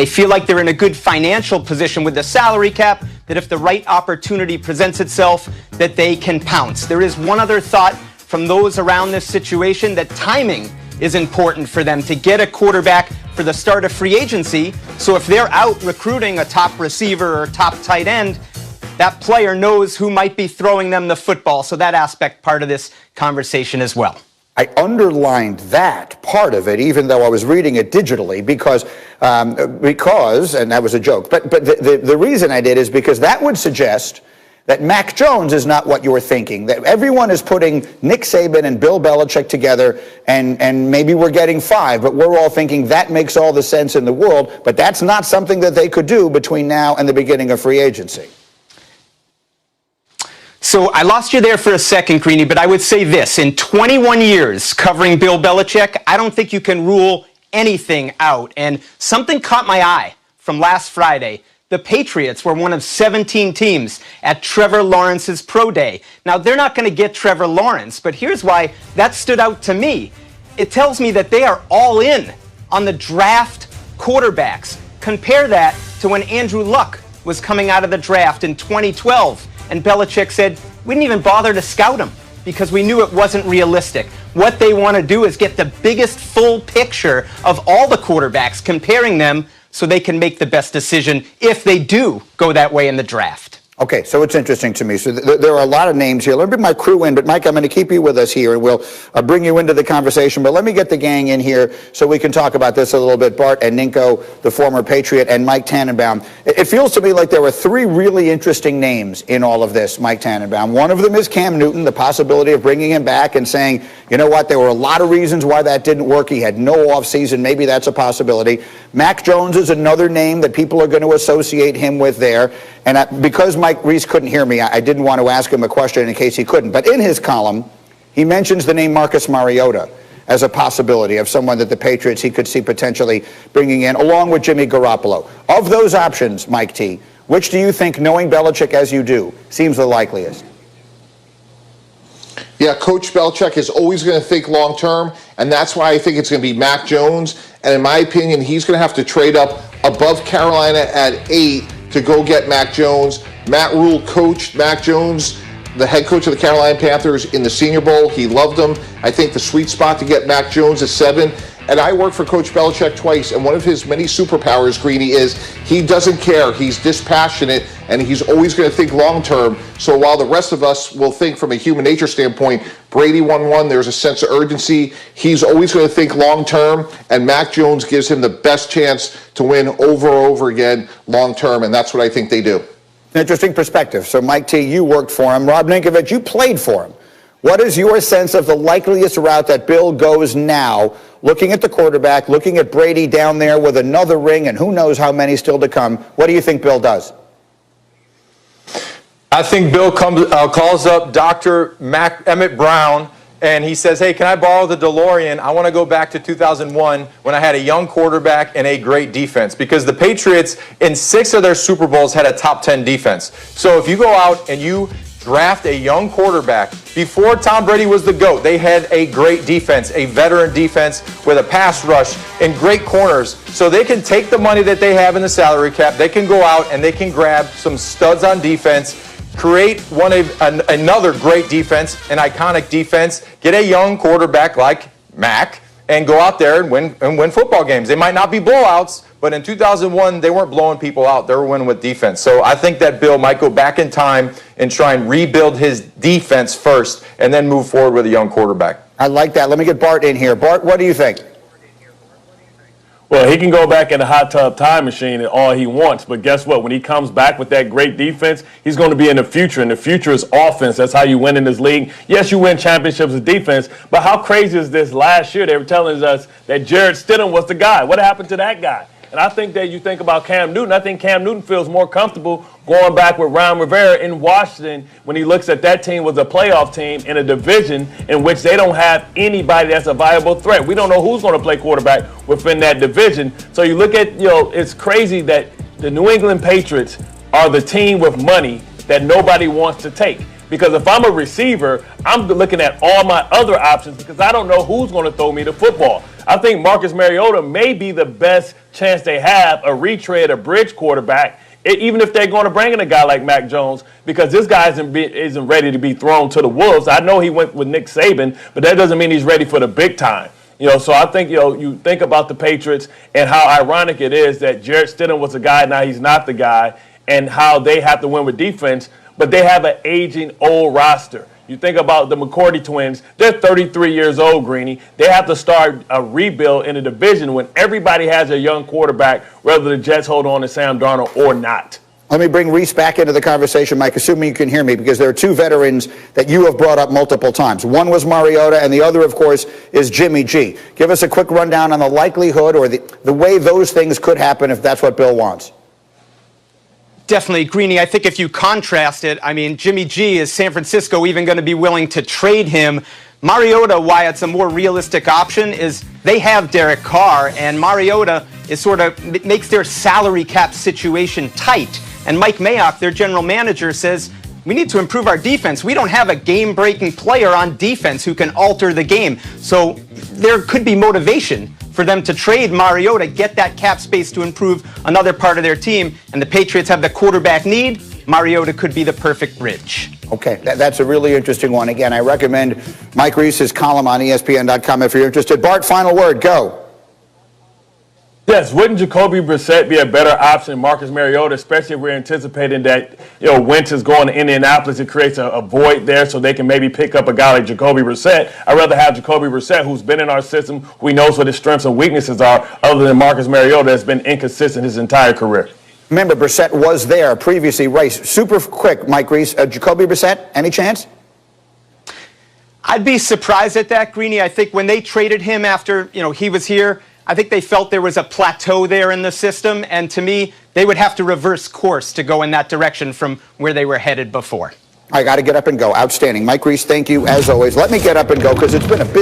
They feel like they're in a good financial position with the salary cap, that if the right opportunity presents itself, that they can pounce. There is one other thought from those around this situation, that timing is important for them to get a quarterback for the start of free agency. So if they're out recruiting a top receiver or top tight end, that player knows who might be throwing them the football. So that aspect part of this conversation as well. I underlined that part of it, even though I was reading it digitally, because, and that was a joke. But the reason I did is because that would suggest that Mac Jones is not what you were thinking, that everyone is putting Nick Saban and Bill Belichick together, and maybe we're getting 5, but we're all thinking that makes all the sense in the world, but that's not something that they could do between now and the beginning of free agency. So I lost you there for a second, Greeny, but I would say this. In 21 years covering Bill Belichick, I don't think you can rule anything out. And something caught my eye from last Friday. The Patriots were one of 17 teams at Trevor Lawrence's pro day. Now, they're not going to get Trevor Lawrence, but here's why that stood out to me. It tells me that they are all in on the draft quarterbacks. Compare that to when Andrew Luck was coming out of the draft in 2012. And Belichick said, we didn't even bother to scout him because we knew it wasn't realistic. What they want to do is get the biggest full picture of all the quarterbacks, comparing them so they can make the best decision if they do go that way in the draft. Okay, so it's interesting to me. So there are a lot of names here. Let me bring my crew in, but Mike, I'm going to keep you with us here, and we'll bring you into the conversation. But let me get the gang in here so we can talk about this a little bit. Bart and Ninko, the former Patriot, and Mike Tannenbaum. It feels to me like there were 3 really interesting names in all of this, Mike Tannenbaum. One of them is Cam Newton, the possibility of bringing him back and saying, you know what, there were a lot of reasons why that didn't work. He had no offseason. Maybe that's a possibility. Mac Jones is another name that people are going to associate him with there. And because Mike Reese couldn't hear me, I didn't want to ask him a question in case he couldn't. But in his column, he mentions the name Marcus Mariota as a possibility of someone that the Patriots he could see potentially bringing in, along with Jimmy Garoppolo. Of those options, Mike T., which do you think, knowing Belichick as you do, seems the likeliest? Yeah, Coach Belichick is always going to think long-term, and that's why I think it's going to be Mac Jones. And in my opinion, he's going to have to trade up above Carolina at 8 to go get Mac Jones. Matt Rule coached Mac Jones, the head coach of the Carolina Panthers, in the Senior Bowl. He loved him. I think the sweet spot to get Mac Jones is 7. And I worked for Coach Belichick twice, and one of his many superpowers, Greeny, is he doesn't care. He's dispassionate, and he's always going to think long-term. So while the rest of us will think from a human nature standpoint, Brady won one, there's a sense of urgency, he's always going to think long-term, and Mac Jones gives him the best chance to win over and over again long-term, and that's what I think they do. Interesting perspective. So, Mike T., you worked for him. Rob Ninkovich, you played for him. What is your sense of the likeliest route that Bill goes now, looking at the quarterback, looking at Brady down there with another ring and who knows how many still to come? What do you think Bill does? I think Bill calls up Dr. Emmett Brown, and he says, hey, can I borrow the DeLorean? I want to go back to 2001 when I had a young quarterback and a great defense, because the Patriots in 6 of their Super Bowls had a top 10 defense. So if you go out and you draft a young quarterback, before Tom Brady was the GOAT, they had a great defense, a veteran defense with a pass rush and great corners. So they can take the money that they have in the salary cap, they can go out and they can grab some studs on defense, create another great defense, an iconic defense, get a young quarterback like Mac, and go out there and win football games. They might not be blowouts, but in 2001, they weren't blowing people out. They were winning with defense. So I think that Bill might go back in time and try and rebuild his defense first and then move forward with a young quarterback. I like that. Let me get Bart in here. Bart, what do you think? Well, he can go back in the hot tub time machine all he wants, but guess what? When he comes back with that great defense, he's going to be in the future, and the future is offense. That's how you win in this league. Yes, you win championships with defense, but how crazy is this? Last year, they were telling us that Jarrett Stidham was the guy. What happened to that guy? And I think that you think about Cam Newton. I think Cam Newton feels more comfortable going back with Ron Rivera in Washington when he looks at that team was a playoff team in a division in which they don't have anybody that's a viable threat. We don't know who's going to play quarterback within that division. So you look at, it's crazy that the New England Patriots are the team with money that nobody wants to take. Because if I'm a receiver, I'm looking at all my other options because I don't know who's going to throw me the football. I think Marcus Mariota may be the best chance they have, a retread, a bridge quarterback, even if they're going to bring in a guy like Mac Jones, because this guy isn't ready to be thrown to the wolves. I know he went with Nick Saban, but that doesn't mean he's ready for the big time. So I think, you think about the Patriots and how ironic it is that Jarrett Stidham was a guy, now he's not the guy, and how they have to win with defense, but they have an aging old roster. You think about the McCourty twins, they're 33 years old, Greeny. They have to start a rebuild in a division when everybody has a young quarterback, whether the Jets hold on to Sam Darnold or not. Let me bring Reese back into the conversation, Mike, assuming you can hear me, because there are two veterans that you have brought up multiple times. One was Mariota, and the other, of course, is Jimmy G. Give us a quick rundown on the likelihood or the way those things could happen if that's what Bill wants. Definitely, Greeny. I think if you contrast it, I mean, Jimmy G, is San Francisco even going to be willing to trade him? Mariota, why it's a more realistic option is they have Derek Carr, and Mariota is sort of makes their salary cap situation tight. And Mike Mayock, their general manager, says, we need to improve our defense. We don't have a game-breaking player on defense who can alter the game. So there could be motivation for them to trade Mariota, get that cap space to improve another part of their team. And the Patriots have the quarterback need. Mariota could be the perfect bridge. Okay, that's a really interesting one. Again, I recommend Mike Reese's column on ESPN.com if you're interested. Bart, final word, go. Yes, wouldn't Jacoby Brissett be a better option than Marcus Mariota, especially if we're anticipating that Wentz is going to Indianapolis? It creates a void there, so they can maybe pick up a guy like Jacoby Brissett. I'd rather have Jacoby Brissett, who's been in our system, who knows what his strengths and weaknesses are, other than Marcus Mariota, that's been inconsistent his entire career. Remember, Brissett was there previously. Race super quick, Mike Reese. Jacoby Brissett, any chance? I'd be surprised at that, Greeny. I think when they traded him after he was here, I think they felt there was a plateau there in the system, and to me, they would have to reverse course to go in that direction from where they were headed before. I got to get up and go. Outstanding. Mike Reese, thank you as always. Let me get up and go because it's been a busy